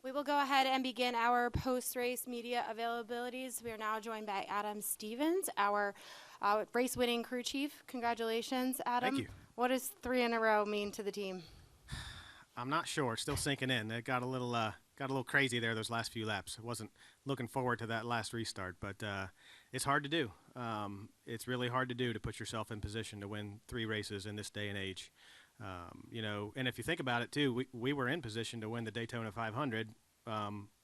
We will go ahead and begin our post-race media availabilities. We are now joined by Adam Stevens, our race-winning crew chief. Congratulations, Adam. Thank you. What does 3 in a row mean to the team? I'm not sure. It's still sinking in. It got a little crazy there those last few laps. I wasn't looking forward to that last restart, but it's hard to do. It's really hard to do to put yourself in position to win 3 races in this day and age. And if you think about it too, we were in position to win the Daytona 500,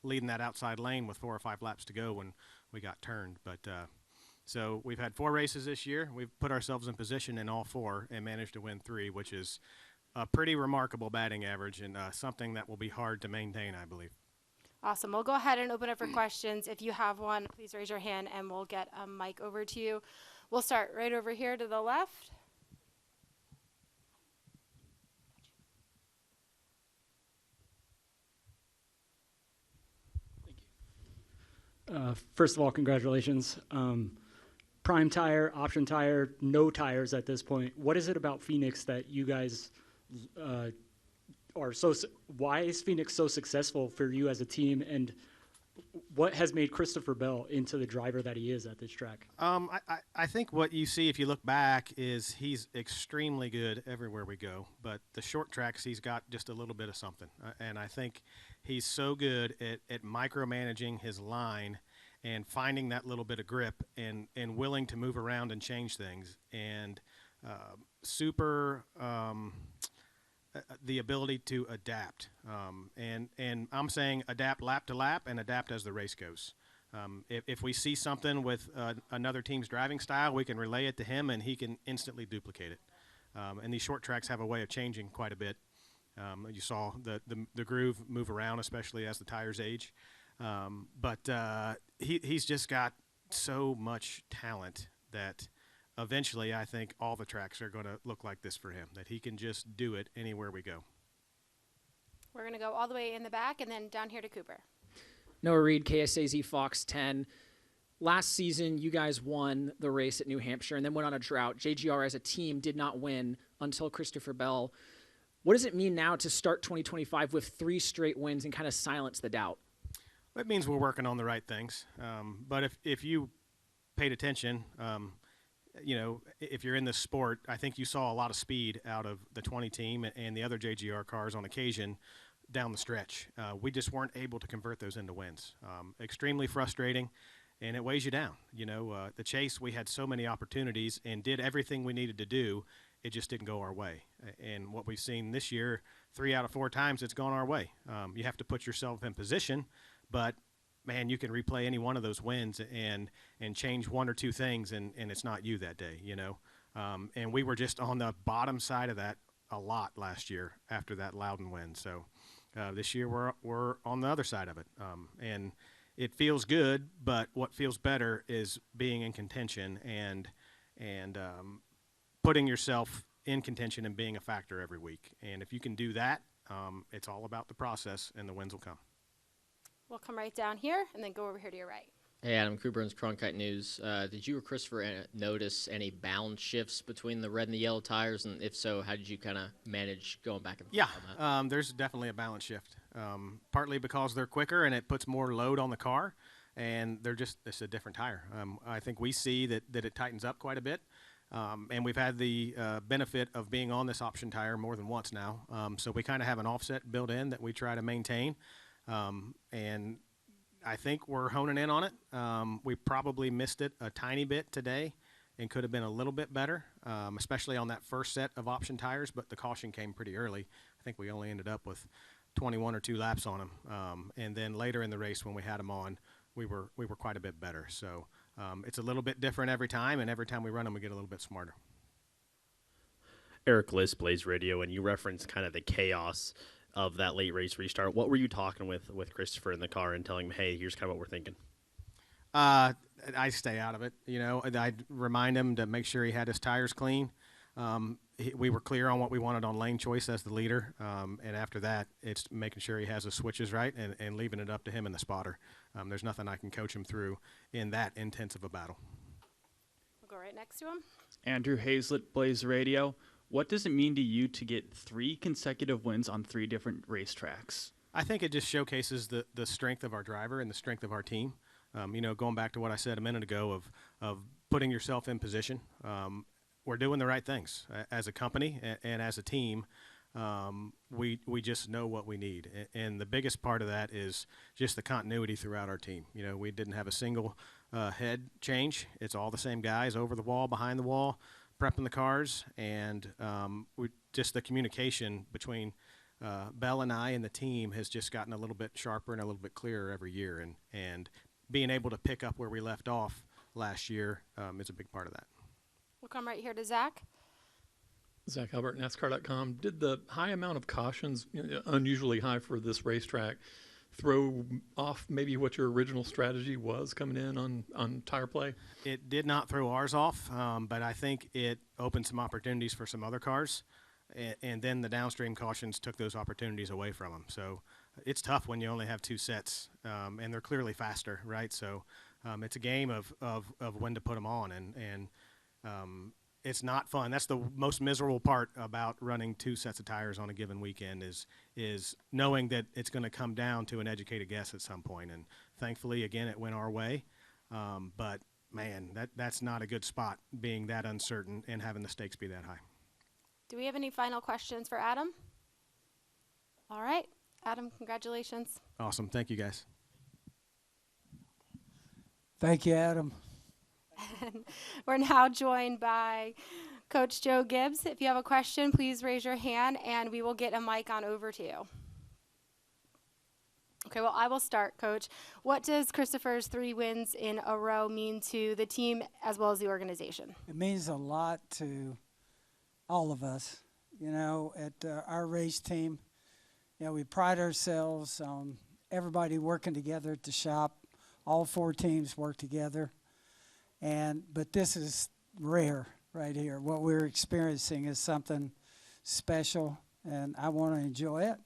leading that outside lane with 4 or 5 laps to go when we got turned. But so we've had 4 races this year. We've put ourselves in position in all 4 and managed to win 3, which is a pretty remarkable batting average and something that will be hard to maintain, I believe. Awesome. We'll go ahead and open up for questions. If you have one, please raise your hand and we'll get a mic over to you. We'll start right over here to the left. First of all, congratulations. Prime tire, option tire, no tires at this point. What is it about Phoenix that you guys are so? Why is Phoenix so successful for you as a team, and what has made Christopher Bell into the driver that he is at this track? I think what you see if you look back is he's extremely good everywhere we go, but the short tracks he's got just a little bit of something. And I think he's so good at micromanaging his line and finding that little bit of grip and willing to move around and change things. And the ability to adapt. And I'm saying adapt lap to lap and adapt as the race goes. If we see something with another team's driving style, we can relay it to him and he can instantly duplicate it. And these short tracks have a way of changing quite a bit. You saw the groove move around, especially as the tires age. But he's just got so much talent that eventually I think all the tracks are going to look like this for him, that he can just do it anywhere we go. We're going to go all the way in the back and then down here to Cooper. Noah Reed, KSAZ Fox 10. Last season, you guys won the race at New Hampshire and then went on a drought. JGR as a team did not win until Christopher Bell. What does it mean now to start 2025 with 3 straight wins and kind of silence the doubt? It means we're working on the right things. But if you paid attention, if you're in this sport, I think you saw a lot of speed out of the 20 team and the other JGR cars on occasion down the stretch. We just weren't able to convert those into wins. Extremely frustrating, and it weighs you down. The chase, we had so many opportunities and did everything we needed to do. It just didn't go our way. And what we've seen this year, 3 out of 4 times it's gone our way. You have to put yourself in position, but man, you can replay any one of those wins and change 1 or 2 things, and it's not you that day, And we were just on the bottom side of that a lot last year after that Loudon win. So this year we're on the other side of it, and it feels good. But what feels better is being in contention and putting yourself in contention and being a factor every week. And if you can do that, it's all about the process, and the wins will come. We'll come right down here and then go over here to your right. Hey, Adam, Crew Burns, Cronkite News. Did you or Christopher notice any balance shifts between the red and the yellow tires? And if so, how did you kind of manage going back and forth on that? There's definitely a balance shift. Partly because they're quicker and it puts more load on the car, and it's a different tire. I think we see that it tightens up quite a bit. And we've had the benefit of being on this option tire more than once now. So we kind of have an offset built in that we try to maintain. And I think we're honing in on it. We probably missed it a tiny bit today and could have been a little bit better, especially on that first set of option tires, but the caution came pretty early. I think we only ended up with 21 or 2 laps on them. And then later in the race when we had them on, we were quite a bit better. So it's a little bit different every time, and every time we run them, we get a little bit smarter. Eric List, Blaze Radio, and you referenced kind of the chaos of that late race restart. What were you talking with Christopher in the car and telling him, hey, here's kind of what we're thinking? I stay out of it. I'd remind him to make sure he had his tires clean. We were clear on what we wanted on lane choice as the leader. And after that, it's making sure he has his switches right and leaving it up to him and the spotter. There's nothing I can coach him through in that intense of a battle. We'll go right next to him. Andrew Hazlett, Blaze Radio. What does it mean to you to get 3 consecutive wins on 3 different racetracks? I think it just showcases the strength of our driver and the strength of our team. Going back to what I said a minute ago of putting yourself in position. We're doing the right things as a company and as a team. We just know what we need. And the biggest part of that is just the continuity throughout our team. We didn't have a single head change. It's all the same guys over the wall, behind the wall, prepping the cars. And just the communication between Bell and I and the team has just gotten a little bit sharper and a little bit clearer every year. And being able to pick up where we left off last year is a big part of that. We'll come right here to Zach. Zach Albert, NASCAR.com. Did the high amount of cautions, unusually high for this racetrack, throw off maybe what your original strategy was coming in on tire play? It did not throw ours off, but I think it opened some opportunities for some other cars. And then the downstream cautions took those opportunities away from them. So it's tough when you only have two sets, and they're clearly faster, right? So it's a game of when to put them on, and it's not fun. That's the most miserable part about running two sets of tires on a given weekend is knowing that it's going to come down to an educated guess at some point. And thankfully, again, it went our way. But man, that's not a good spot, being that uncertain and having the stakes be that high. Do we have any final questions for Adam? All right. Adam, congratulations. Awesome. Thank you, guys. Thank you, Adam. We're now joined by Coach Joe Gibbs. If you have a question, please raise your hand, and we will get a mic on over to you. Okay, well, I will start, Coach. What does Christopher's 3 wins in a row mean to the team as well as the organization? It means a lot to all of us, at our race team. We pride ourselves on everybody working together at the shop. All 4 teams work together. But this is rare right here. What we're experiencing is something special, and I want to enjoy it.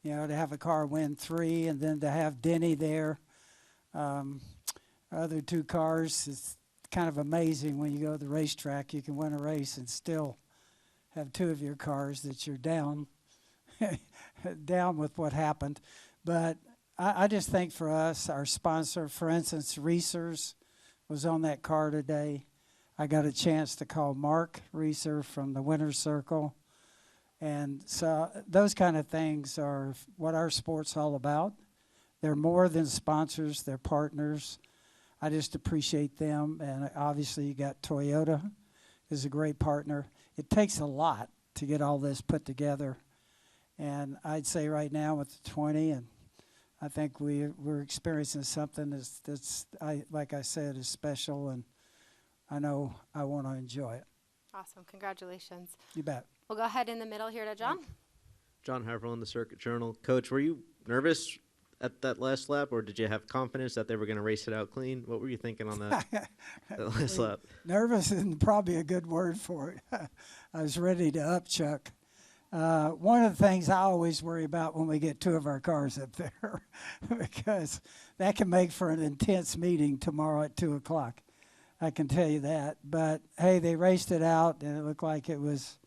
To have a car win 3 and then to have Denny there. Other 2 cars, it's kind of amazing when you go to the racetrack. You can win a race and still have 2 of your cars that you're down with what happened. But I just think for us, our sponsor, for instance, Reesers was on that car today. I got a chance to call Mark Reeser from the Winner's Circle. And so those kind of things are what our sport's all about. They're more than sponsors, they're partners. I just appreciate them. And obviously you got Toyota is a great partner. It takes a lot to get all this put together. And I'd say right now with the 20, and I think we're experiencing something that's like I said, is special, and I know I want to enjoy it. Awesome. Congratulations. You bet. We'll go ahead in the middle here to John. John Harper on the Circuit Journal. Coach, were you nervous at that last lap, or did you have confidence that they were going to race it out clean? What were you thinking on that, that last lap? Nervous isn't probably a good word for it. I was ready to upchuck. One of the things I always worry about when we get 2 of our cars up there, because that can make for an intense meeting tomorrow at 2 o'clock. I can tell you that. But, hey, they raced it out, and it looked like it was,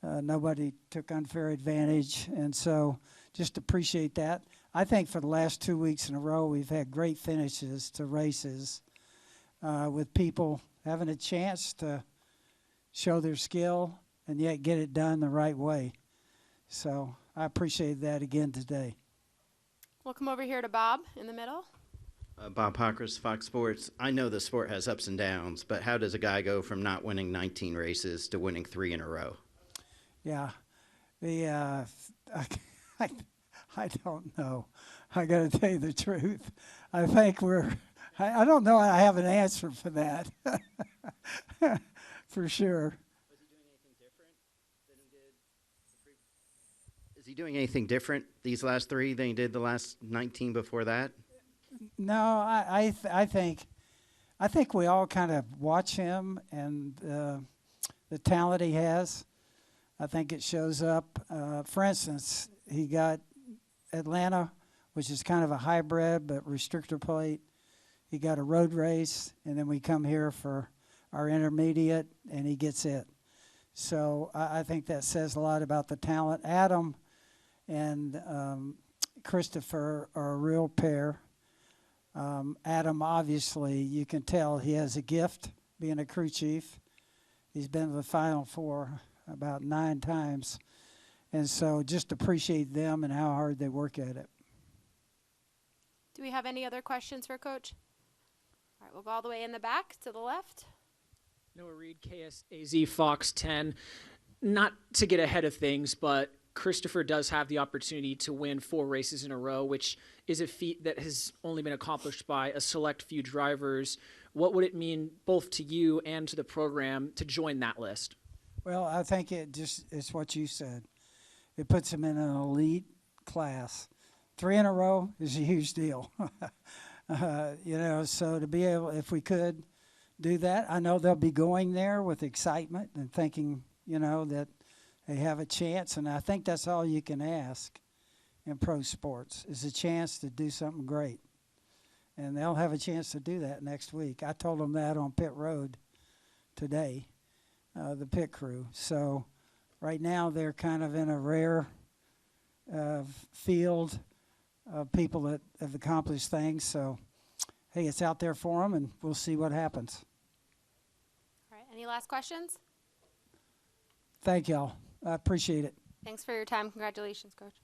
nobody took unfair advantage. And so just appreciate that. I think for the last 2 weeks in a row, we've had great finishes to races with people having a chance to show their skill and yet get it done the right way. So I appreciate that again today. We'll come over here to Bob in the middle. Bob Hockers, Fox Sports. I know the sport has ups and downs, but how does a guy go from not winning 19 races to winning 3 in a row? Yeah, I don't know. I got to tell you the truth. I think I don't know. I have an answer for that, for sure. Is he doing anything different these last 3 than he did the last 19 before that? No, I think we all kind of watch him and the talent he has. I think it shows up. For instance, he got Atlanta, which is kind of a hybrid but restrictor plate. He got a road race, and then we come here for our intermediate, and he gets it. So I think that says a lot about the talent. Adam and Christopher are a real pair. Adam, obviously, you can tell he has a gift being a crew chief. He's been to the Final Four about 9 times. And so just appreciate them and how hard they work at it. Do we have any other questions for Coach? All right, we'll go all the way in the back to the left. Noah Reed, KSAZ Fox 10. Not to get ahead of things, but Christopher does have the opportunity to win 4 races in a row, which is a feat that has only been accomplished by a select few drivers. What would it mean both to you and to the program to join that list? Well, I think it's what you said. It puts him in an elite class. 3 in a row is a huge deal. So to be able, if we could do that, I know they'll be going there with excitement and thinking, that they have a chance. And I think that's all you can ask in pro sports is a chance to do something great. And they'll have a chance to do that next week. I told them that on pit road today, the pit crew. So right now they're kind of in a rare field of people that have accomplished things. So, hey, it's out there for them, and we'll see what happens. All right, any last questions? Thank y'all. I appreciate it. Thanks for your time. Congratulations, Coach.